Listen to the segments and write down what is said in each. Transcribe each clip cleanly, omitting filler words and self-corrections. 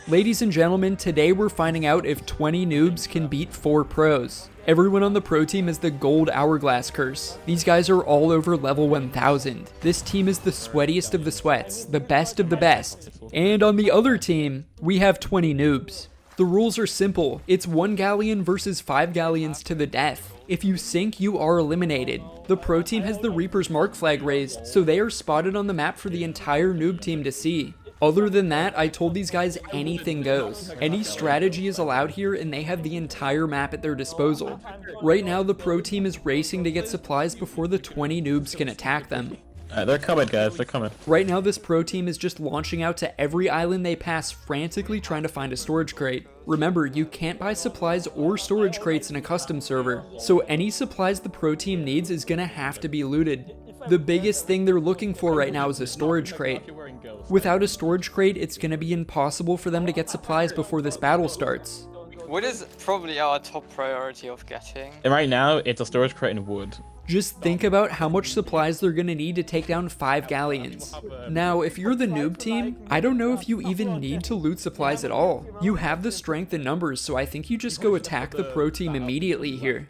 Ladies and gentlemen, today we're finding out if 20 noobs can beat 4 pros. Everyone on the pro team is the gold hourglass curse. These guys are all over level 1000. This team is the sweatiest of the sweats, the best of the best. And on the other team, we have 20 noobs. The rules are simple. It's 1 galleon versus 5 galleons to the death. If you sink, you are eliminated. The pro team has the Reaper's mark flag raised, so they are spotted on the map for the entire noob team to see. Other than that, I told these guys anything goes. Any strategy is allowed here and they have the entire map at their disposal. Right now, the pro team is racing to get supplies before the 20 noobs can attack them. They're coming, guys. They're coming. Right now, this pro team is just launching out to every island they pass, frantically trying to find a storage crate. Remember, you can't buy supplies or storage crates in a custom server, so any supplies the pro team needs is gonna have to be looted. The biggest thing they're looking for right now is a storage crate. Without a storage crate, it's gonna be impossible for them to get supplies before this battle starts. Wood is probably our top priority of getting. And right now, it's a storage crate and wood. Just think about how much supplies they're gonna need to take down 5 galleons. Now, if you're the noob team, I don't know if you even need to loot supplies at all. You have the strength in numbers, so I think you just go attack the pro team immediately here.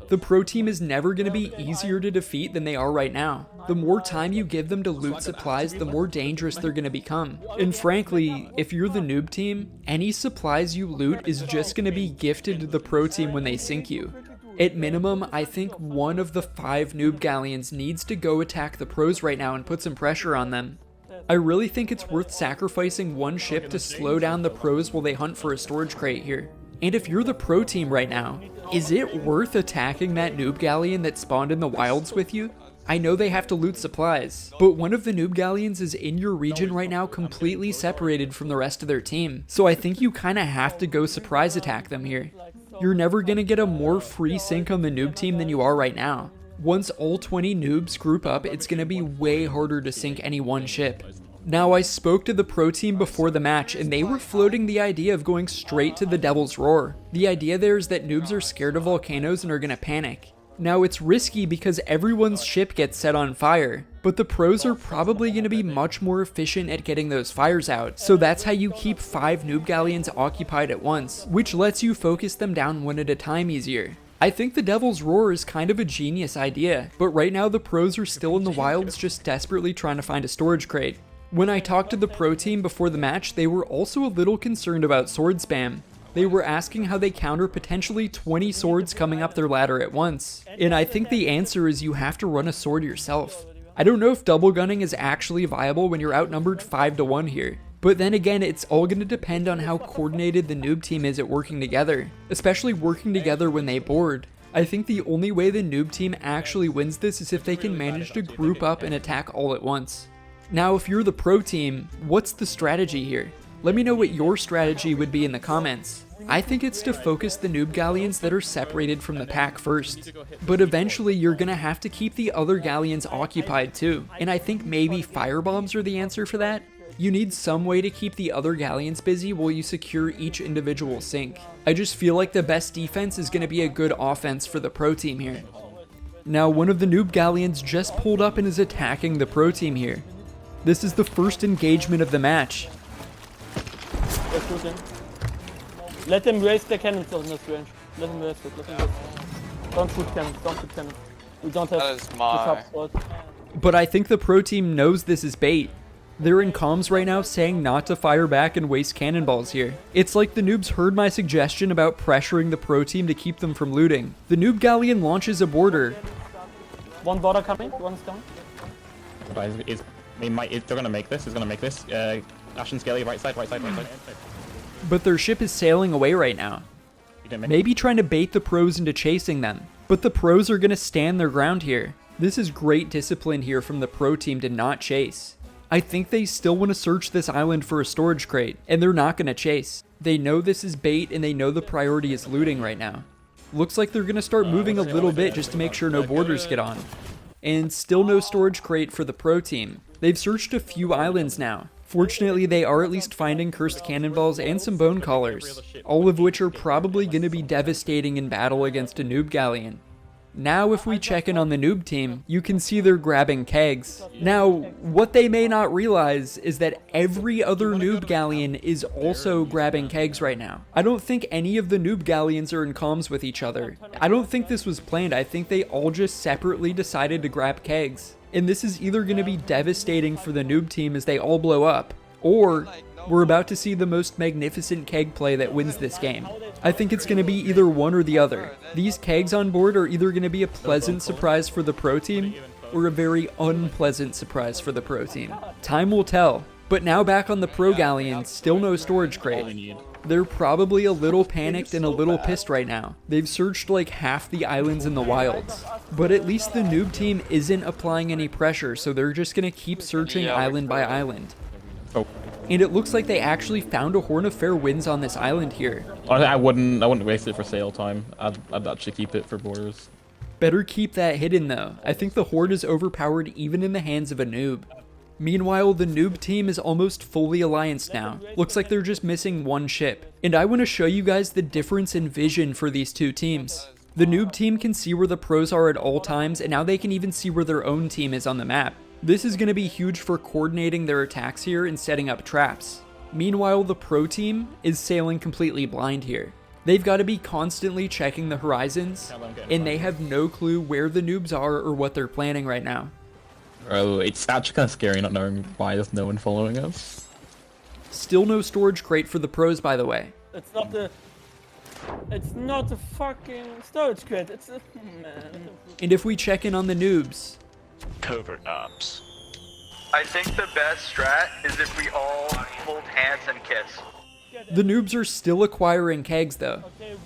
The pro team is never going to be easier to defeat than they are right now. The more time you give them to loot supplies, the more dangerous they're going to become. And frankly, if you're the noob team, any supplies you loot is just going to be gifted to the pro team when they sink you. At minimum, I think one of the 5 noob galleons needs to go attack the pros right now and put some pressure on them. I really think it's worth sacrificing one ship to slow down the pros while they hunt for a storage crate here. And if you're the pro team right now, is it worth attacking that noob galleon that spawned in the wilds with you? I know they have to loot supplies, but one of the noob galleons is in your region right now completely separated from the rest of their team, so I think you kinda have to go surprise attack them here. You're never gonna get a more free sink on the noob team than you are right now. Once all 20 noobs group up, it's gonna be way harder to sink any one ship. Now, I spoke to the pro team before the match, and they were floating the idea of going straight to the Devil's Roar. The idea there is that noobs are scared of volcanoes and are gonna panic. Now, it's risky because everyone's ship gets set on fire, but the pros are probably gonna be much more efficient at getting those fires out, so that's how you keep 5 noob galleons occupied at once, which lets you focus them down one at a time easier. I think the Devil's Roar is kind of a genius idea, but right now the pros are still in the wilds just desperately trying to find a storage crate. When I talked to the pro team before the match, they were also a little concerned about sword spam. They were asking how they counter potentially 20 swords coming up their ladder at once. And I think the answer is you have to run a sword yourself. I don't know if double gunning is actually viable when you're outnumbered 5 to 1 here. But then again, it's all going to depend on how coordinated the noob team is at working together, especially working together when they board. I think the only way the noob team actually wins this is if they can manage to group up and attack all at once. Now, if you're the pro team, what's the strategy here? Let me know what your strategy would be in the comments. I think it's to focus the noob galleons that are separated from the pack first. But eventually you're gonna have to keep the other galleons occupied too, and I think maybe firebombs are the answer for that. You need some way to keep the other galleons busy while you secure each individual sink. I just feel like the best defense is gonna be a good offense for the pro team here. Now, one of the noob galleons just pulled up and is attacking the pro team here. This is the first engagement of the match. Let them raise their cannons on this range. Let them raise it. Let them raise it. Don't shoot cannons. Don't shoot cannons. We don't have the top spot. But I think the pro team knows this is bait. They're in comms right now saying not to fire back and waste cannonballs here. It's like the noobs heard my suggestion about pressuring the pro team to keep them from looting. The noob galleon launches a boarder. One border coming. One's down. They're gonna make this. He's gonna make this. Ashen Scaly, right side. But their ship is sailing away right now. Maybe trying to bait the pros into chasing them. But the pros are gonna stand their ground here. This is great discipline here from the pro team to not chase. I think they still want to search this island for a storage crate, and they're not gonna chase. They know this is bait and they know the priority is looting right now. Looks like they're gonna start moving a little bit just to make sure no boarders get on. And still no storage crate for the pro team. They've searched a few islands now. Fortunately, they are at least finding cursed cannonballs and some bone collars, all of which are probably going to be devastating in battle against a noob galleon. Now if we check in on the noob team, you can see they're grabbing kegs. Now, what they may not realize is that every other noob galleon is also grabbing kegs right now. I don't think any of the noob galleons are in comms with each other. I don't think this was planned. I think they all just separately decided to grab kegs. And this is either going to be devastating for the noob team as they all blow up, or we're about to see the most magnificent keg play that wins this game. I think it's going to be either one or the other. These kegs on board are either going to be a pleasant surprise for the pro team, or a very unpleasant surprise for the pro team. Time will tell. But now back on the pro galleon, still no storage crate. They're probably a little panicked and a little pissed right now. They've searched like half the islands in the wilds. But at least the noob team isn't applying any pressure, so they're just going to keep searching island by island. Oh. And it looks like they actually found a Horn of Fair Winds on this island here. I wouldn't waste it for sale time. I'd actually keep it for borders. Better keep that hidden though. I think the Horde is overpowered even in the hands of a noob. Meanwhile, the noob team is almost fully allianced now. Looks like they're just missing one ship. And I want to show you guys the difference in vision for these two teams. The noob team can see where the pros are at all times, and now they can even see where their own team is on the map. This is going to be huge for coordinating their attacks here and setting up traps. Meanwhile, the pro team is sailing completely blind here. They've got to be constantly checking the horizons, and they have no clue where the noobs are or what they're planning right now. Oh, it's actually kind of scary not knowing why there's no one following us. Still no storage crate for the pros, by the way. It's not a fucking storage crate. It's a man. And if we check in on the noobs, Covert ops. I think the best strat is if we all hold hands and kiss. the noobs are still acquiring kegs though.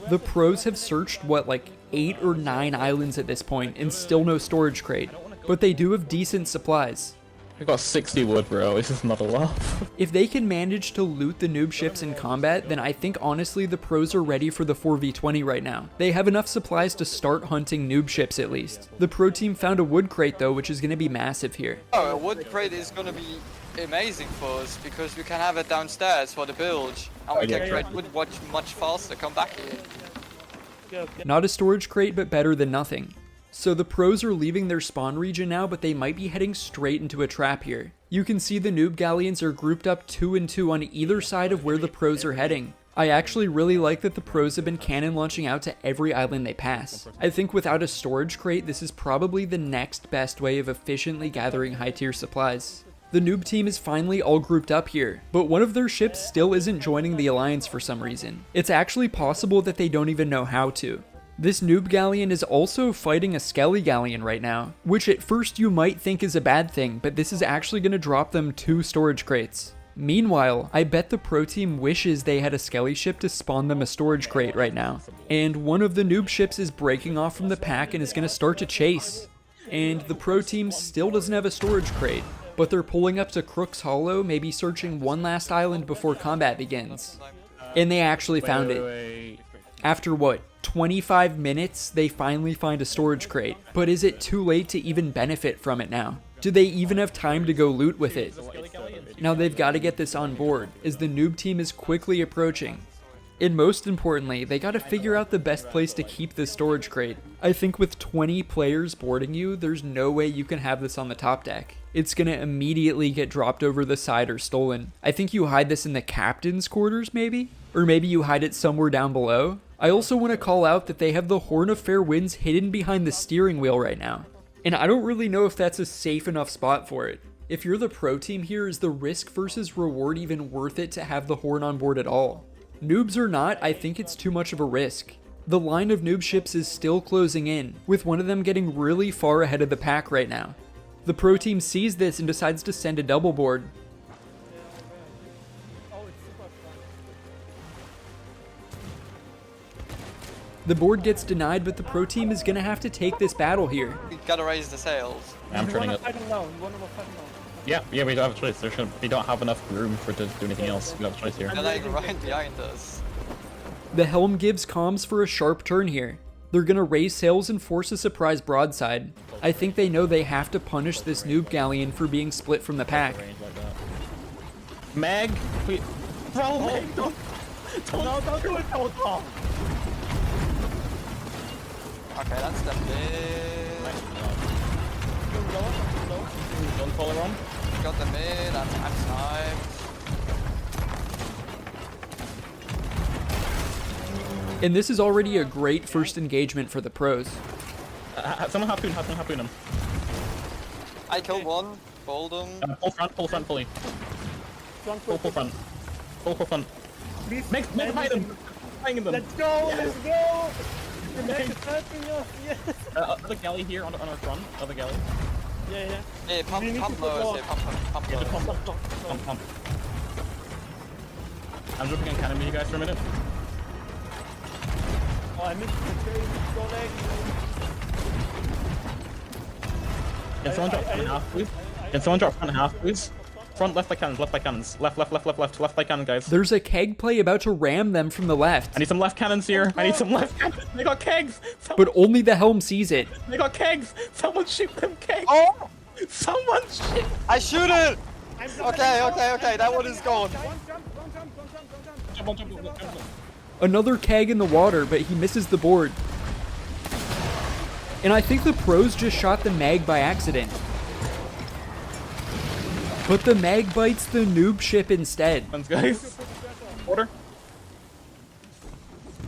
The pros have searched, what, like 8 or 9 islands at this point, and still no storage crate. But they do have decent supplies. I got 60 wood, bro. This is not a lot. If they can manage to loot the noob ships in combat, then I think honestly the pros are ready for the 4v20 right now. They have enough supplies to start hunting noob ships at least. The pro team found a wood crate though, which is going to be massive here. Oh, a wood crate is going to be amazing for us because we can have it downstairs for the bilge, and we can create wood much faster. Come back here. Not a storage crate, but better than nothing. So the pros are leaving their spawn region now, but they might be heading straight into a trap here. You can see the noob galleons are grouped up 2 and 2 on either side of where the pros are heading. I actually really like that the pros have been cannon launching out to every island they pass. I think without a storage crate, this is probably the next best way of efficiently gathering high tier supplies. The noob team is finally all grouped up here, but one of their ships still isn't joining the alliance for some reason. It's actually possible that they don't even know how to. This noob galleon is also fighting a skelly galleon right now, which at first you might think is a bad thing, but this is actually going to drop them 2 storage crates. Meanwhile, I bet the pro team wishes they had a skelly ship to spawn them a storage crate right now. And one of the noob ships is breaking off from the pack and is going to start to chase. And the pro team still doesn't have a storage crate, but they're pulling up to Crook's Hollow, maybe searching one last island before combat begins. And they actually found it. After what, 25 minutes, they finally find a storage crate. But is it too late to even benefit from it now? Do they even have time to go loot with it? Now they've got to get this on board, as the noob team is quickly approaching. And most importantly, they got to figure out the best place to keep this storage crate. I think with 20 players boarding you, there's no way you can have this on the top deck. It's gonna immediately get dropped over the side or stolen. I think you hide this in the captain's quarters maybe? Or maybe you hide it somewhere down below? I also want to call out that they have the Horn of Fair Winds hidden behind the steering wheel right now. And I don't really know if that's a safe enough spot for it. If you're the pro team here, is the risk versus reward even worth it to have the Horn on board at all? Noobs or not, I think it's too much of a risk. The line of noob ships is still closing in, with one of them getting really far ahead of the pack right now. The pro team sees this and decides to send a double board. The board gets denied, but the pro team is going to have to take this battle here. We gotta raise the sails. I'm turning it. Yeah, we don't have a choice. We don't have enough room for it to do anything else. We don't have a choice here. They're like right behind us. The helm gives comms for a sharp turn here. They're going to raise sails and force a surprise broadside. I think they know they have to punish this noob galleon for being split from the pack. Meg, we... Bro, Meg, don't do it, don't. Okay, that's the mid. Nice job. Don't fall around. Got the mid, I'm sniped. And this is already a great first engagement for the pros. Someone harpoon him. I killed one, bowled him. Full front, fully. Full front. Full front. Please, Make behind them. Behind them. Let's go, let's go! The Mac is helping us, yes! Other galley here on our front. Other galley. Yeah. Hey, pump lowers, yeah, pump Yeah, lowers. pump. I'm dropping in cannon with you guys for a minute. Oh, I missed the train. Go leg. Can someone drop front half, please? Can someone drop front half, please? Front, left by cannons. Left by cannon, guys. There's a keg play about to ram them from the left, I need some left cannons here. I need some left cannons. They got kegs. but only the helm sees it. They got kegs. Someone shoot them kegs. Oh! Someone shoot. I shoot it! Okay, that one is gone. Jump. Another keg in the water, but he misses the board. And I think the pros just shot the mag by accident. But the mag bites the noob ship instead. Thanks, guys. Order.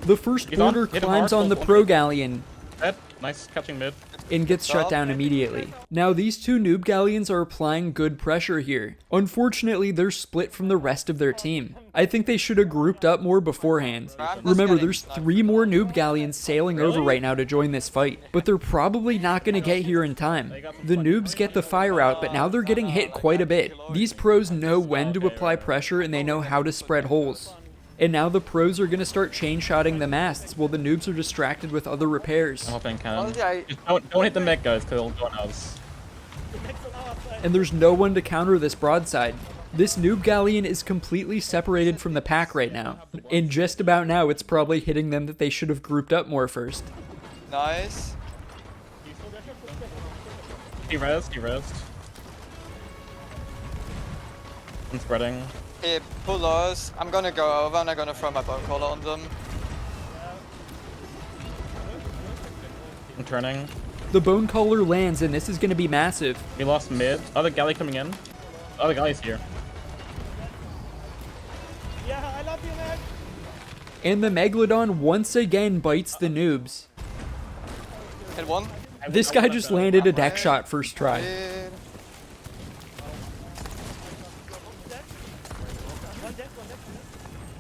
The first He's on. boarder Hit him climbs hard. on the pro galleon Dead. Nice catching mid. and gets shut down immediately. Now these two noob galleons are applying good pressure here. Unfortunately, they're split from the rest of their team. I think they should have grouped up more beforehand. Remember, there's 3 more noob galleons sailing over right now to join this fight, but they're probably not going to get here in time. The noobs get the fire out, but now they're getting hit quite a bit. These pros know when to apply pressure and they know how to spread holes. And now the pros are going to start chain-shotting the masts while the noobs are distracted with other repairs. I'm hopping cannon. Okay. Just don't hit the mech, guys, because it'll go on us. And there's no one to counter this broadside. This noob galleon is completely separated from the pack right now. And just about now, it's probably hitting them that they should have grouped up more first. Nice. He rezzed. I'm spreading. Hey, pull us. I'm gonna go over and I'm gonna throw my bone collar on them. I'm turning. The bone collar lands, and this is going to be massive. We lost mid. Other galley coming in. Other galley's here. Yeah, I love you, man! And the Megalodon once again bites the noobs. Hit one. This guy just landed a deck shot first try. Mid.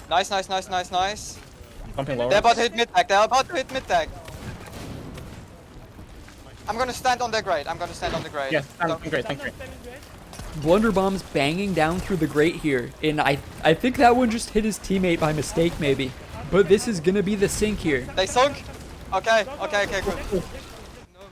Nice. Pumping lower. They're about to hit mid tag. I'm gonna stand on their grate. Yes, great. Blunderbomb's banging down through the grate here, and I think that one just hit his teammate by mistake maybe. But this is gonna be the sink here. They sunk. Okay, good.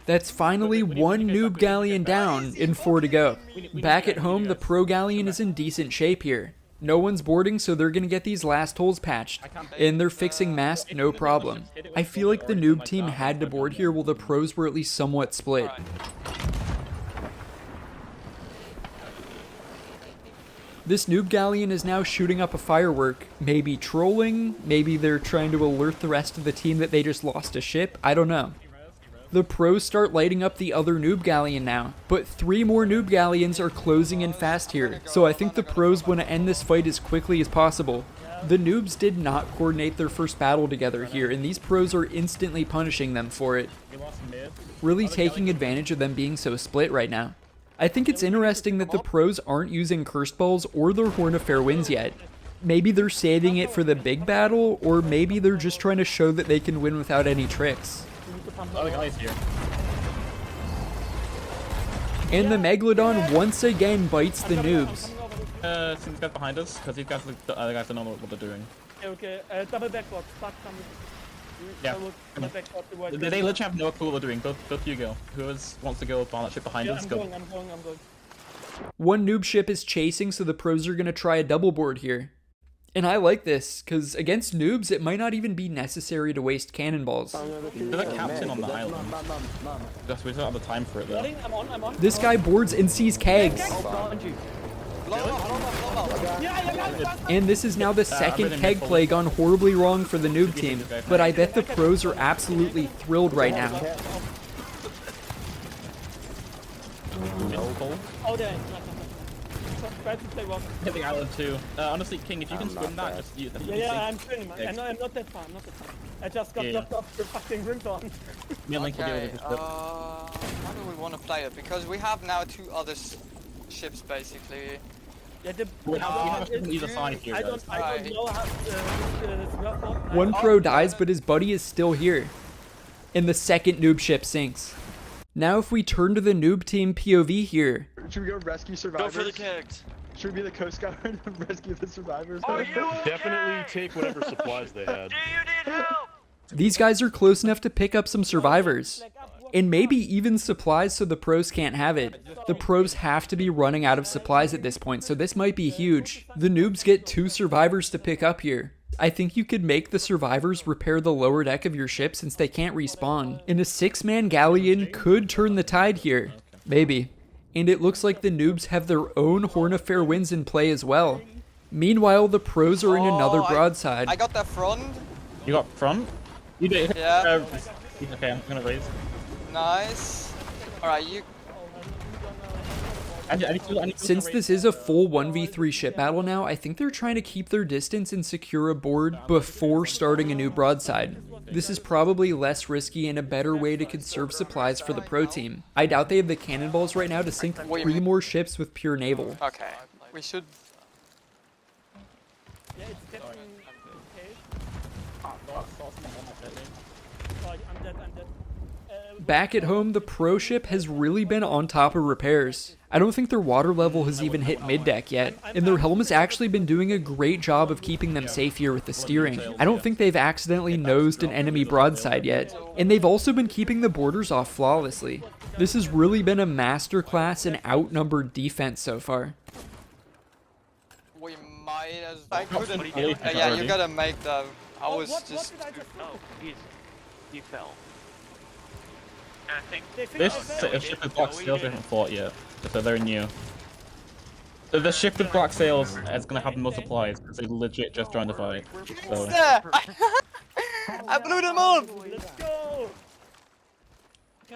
That's finally one noob galleon down and 4 to go. Back at home, the pro galleon is in decent shape here. No one's boarding, so they're gonna get these last holes patched. And they're fixing mast, no problem. I feel like the noob team had to board here while the pros were at least somewhat split. This noob galleon is now shooting up a firework. Maybe trolling, maybe they're trying to alert the rest of the team that they just lost a ship, I don't know. The pros start lighting up the other noob galleon now, but 3 more noob galleons are closing in fast here, so I think the pros want to end this fight as quickly as possible. The noobs did not coordinate their first battle together here, and these pros are instantly punishing them for it, really taking advantage of them being so split right now. I think it's interesting that the pros aren't using cursed balls or their Horn of Fair Winds yet. Maybe they're saving it for the big battle, or maybe they're just trying to show that they can win without any tricks. Other galley's here. And the Megalodon once again bites the noobs. See these guys behind us, because these guys, the other guys don't know what they're doing. Okay. Double backboard. Start coming. Yeah. Double backboard to work. They literally have no clue what they're doing. Both you go. Whoever wants to go on that ship behind us, I'm go. going. One noob ship is chasing, so the pros are going to try a double board here. And I like this, because against noobs, it might not even be necessary to waste cannonballs. There's a captain on the island. Just we don't have the time for it though. I'm on. This guy boards and sees kegs. And this is now the second keg play gone horribly wrong for the noob team, but I bet the pros are absolutely thrilled right now. Oh, there. Try to play one. Hit the island too. Honestly, King, if you can swim that, just use it. Yeah, I'm swimming. I'm not that far. I just got knocked off the fucking rimthorn. Me and Link will deal with this. How do we want to play it? Because we have now 2 other ships basically. Yeah, we have a ship on either side here, I guys. don't know how One pro dies, but his buddy is still here. And the second noob ship sinks. Now if we turn to the noob team POV here. Should we go rescue survivors? Go for the kegs. Should we be the Coast Guard and rescue the survivors? Definitely take whatever supplies they had. Do you need help? These guys are close enough to pick up some survivors. And maybe even supplies so the pros can't have it. The pros have to be running out of supplies at this point, so this might be huge. The noobs get 2 survivors to pick up here. I think you could make the survivors repair the lower deck of your ship since they can't respawn. And a 6-man galleon could turn the tide here. Maybe. And it looks like the noobs have their own Horn of Fair Winds in play as well. Meanwhile, the pros are in another broadside. I got that front. You got front? You did. Yeah. Okay, I'm gonna raise. Nice. Alright, you... I need to Since this is a full 1v3 ship battle now, I think they're trying to keep their distance and secure a board before starting a new broadside. This is probably less risky and a better way to conserve supplies for the pro team. I doubt they have the cannonballs right now to sink 3 more ships with pure naval. Okay. We should... Yeah, it's getting okay. I'm dead. Back at home, the pro ship has really been on top of repairs. I don't think their water level has even hit mid-deck yet, and their helm has actually been doing a great job of keeping them safe here with the steering. I don't think they've accidentally nosed an enemy broadside yet, and they've also been keeping the borders off flawlessly. This has really been a masterclass in outnumbered defense so far. We might as... I couldn't... yeah, you gotta make the... I was just... Oh, he fell. I think This ship with black sails we haven't fought yet, so they're new. The ship with black sails is gonna have more supplies because they legit just joined the fight. So. I blew them up! Let's go!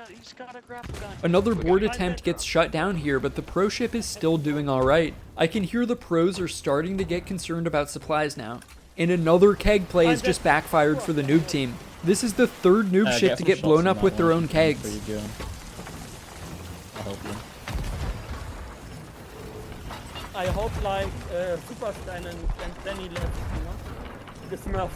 he's got a grapple gun. Another board attempt gets shut down here, but the pro ship is still doing alright. I can hear the pros are starting to get concerned about supplies now. And another keg play has just backfired for the noob team. This is the 3rd noob ship to get blown up with their own kegs. There you go. I'll help you. I hope like Superstein and Danny left, you know? The Smurf.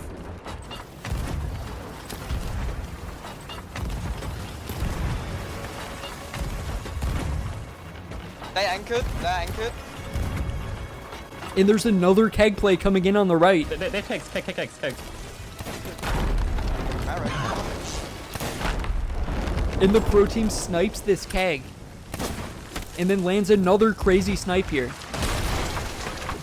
They're anchored. And there's another keg play coming in on the right. They're kegs. Alright. And the pro team snipes this keg. And then lands another crazy snipe here.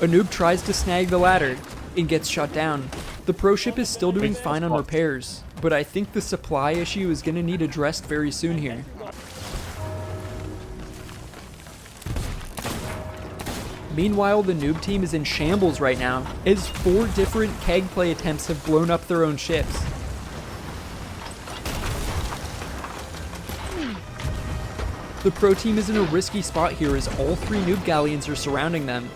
A noob tries to snag the ladder and gets shut down. The pro ship is still doing fine on repairs, but I think the supply issue is going to need addressed very soon here. Meanwhile, the noob team is in shambles right now, as 4 different keg play attempts have blown up their own ships. The pro team is in a risky spot here as all 3 noob galleons are surrounding them.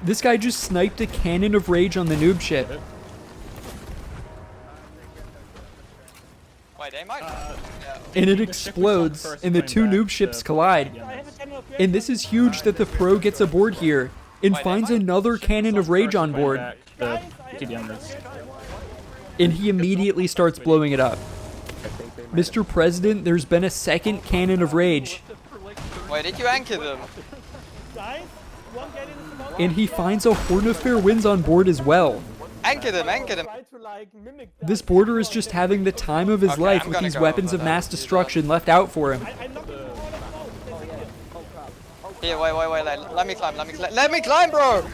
This guy just sniped a cannon of rage on the noob ship. Wait, they might... And it explodes, and the 2 noob ships collide. And this is huge that the pro gets aboard here, and finds another cannon of rage on board. And he immediately starts blowing it up. Mr. President, there's been a 2nd cannon of rage. Wait, did you anchor them? And he finds a Horn of Fair Winds on board as well. Anchor them. This boarder is just having the time of his life with these weapons of mass destruction left out for him. Here, wait, let me climb, bro!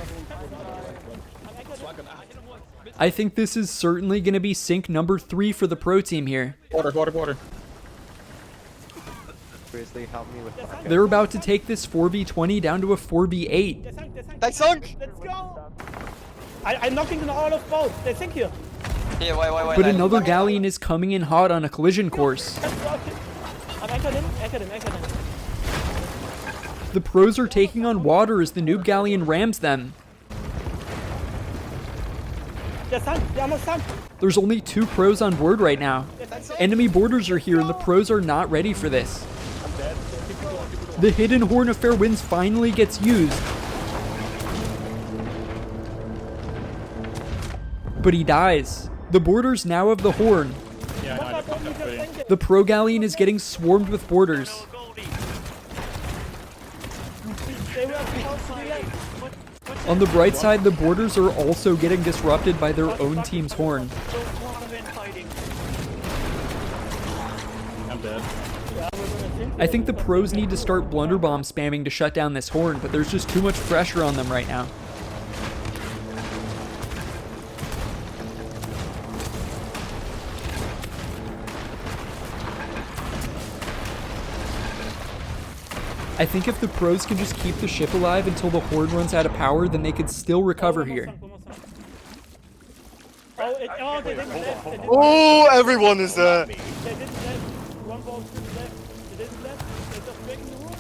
I think this is certainly going to be sink number 3 for the pro team here. Border. Seriously, help me with that. They're about to take this 4v20 down to a 4v8. They sunk! Let's go! I'm knocking them all off boats. They sink here. Here, wait. But another galleon is coming in hot on a collision course. I'm anchored in. The pros are taking on water as the noob galleon rams them. They're sunk. They're almost sunk. There's only 2 pros on board right now. Enemy boarders are here and the pros are not ready for this. The hidden horn of fair winds finally gets used. But he dies. The boarders now have the horn. Yeah, I know, I just got that ready. The pro galleon is getting swarmed with boarders. They were supposed to be late. On the bright side, the boarders are also getting disrupted by their own team's horn. I'm dead. I think the pros need to start blunderbomb spamming to shut down this horn, but there's just too much pressure on them right now. I think if the pros can just keep the ship alive until the horn runs out of power, then they could still recover here. Oh, everyone is there! They didn't left. One ball didn't left. They didn't left. They're just breaking the rules.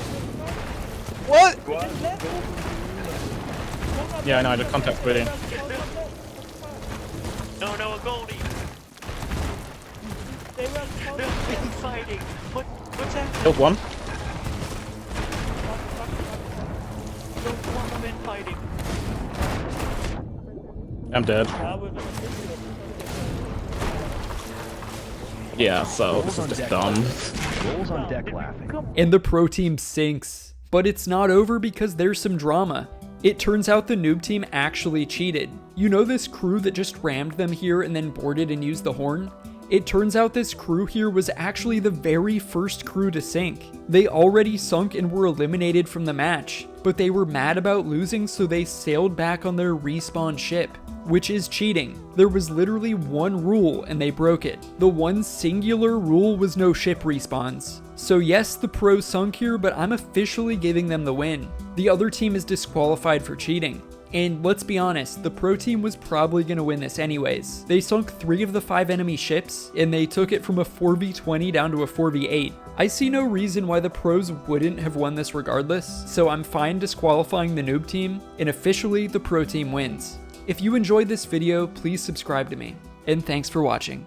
What? They didn't left. Yeah, I know, I just contact ready. No, a goldie. They were supposed They're fighting. What's happening? Killed one. Fighting. I'm dead. Yeah, so this is just dumb. Rolls on deck laughing. And the pro team sinks. But it's not over because there's some drama. It turns out the noob team actually cheated. You know this crew that just rammed them here and then boarded and used the horn? It turns out this crew here was actually the very first crew to sink. They already sunk and were eliminated from the match, but they were mad about losing, so they sailed back on their respawn ship, which is cheating. There was literally one rule and they broke it. The one singular rule was no ship respawns. So yes, the pros sunk here, but I'm officially giving them the win. The other team is disqualified for cheating. And let's be honest, the pro team was probably going to win this anyways. They sunk 3 of the 5 enemy ships, and they took it from a 4v20 down to a 4v8. I see no reason why the pros wouldn't have won this regardless, so I'm fine disqualifying the noob team, and officially the pro team wins. If you enjoyed this video, please subscribe to me, and thanks for watching.